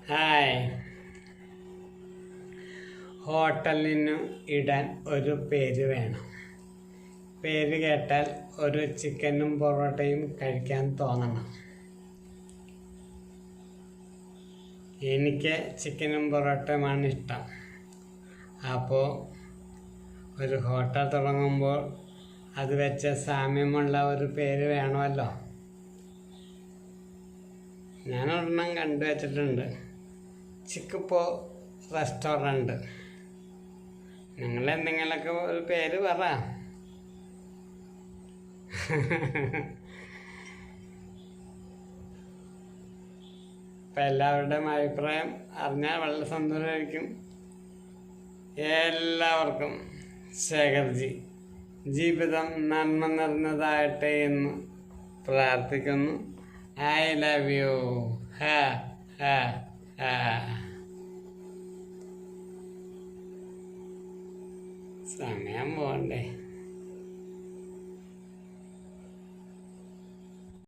Hi. ഹോട്ടലിന് ഇടാൻ ഒരു പേര് വേണം. പേര് കേട്ടാൽ ഒരു ചിക്കനും പൊറോട്ടയും കഴിക്കാൻ തോന്നണം. എനിക്ക് ചിക്കനും പൊറോട്ടയുമാണ് ഇഷ്ടം. അപ്പോൾ ഒരു ഹോട്ടൽ തുടങ്ങുമ്പോൾ അത് വെച്ച സാമ്യമുള്ള ഒരു പേര് വേണമല്ലോ. ഞാൻ ഒരെണ്ണം കണ്ടുവച്ചിട്ടുണ്ട്, ചിക്കുപ്പോ റെസ്റ്റോറൻറ്റ്. നിങ്ങൾ എന്തെങ്കിലുമൊക്കെ ഒരു പേര് പറ. ഇപ്പം എല്ലാവരുടെയും അഭിപ്രായം അറിഞ്ഞാൽ വളരെ സന്തോഷമായിരിക്കും. എല്ലാവർക്കും ശേഖർജി ജീവിതം നന്മ നിറഞ്ഞതാകട്ടെ എന്ന് പ്രാർത്ഥിക്കുന്നു. I love you. Ha ha ha. സമയം പോകണ്ടേ?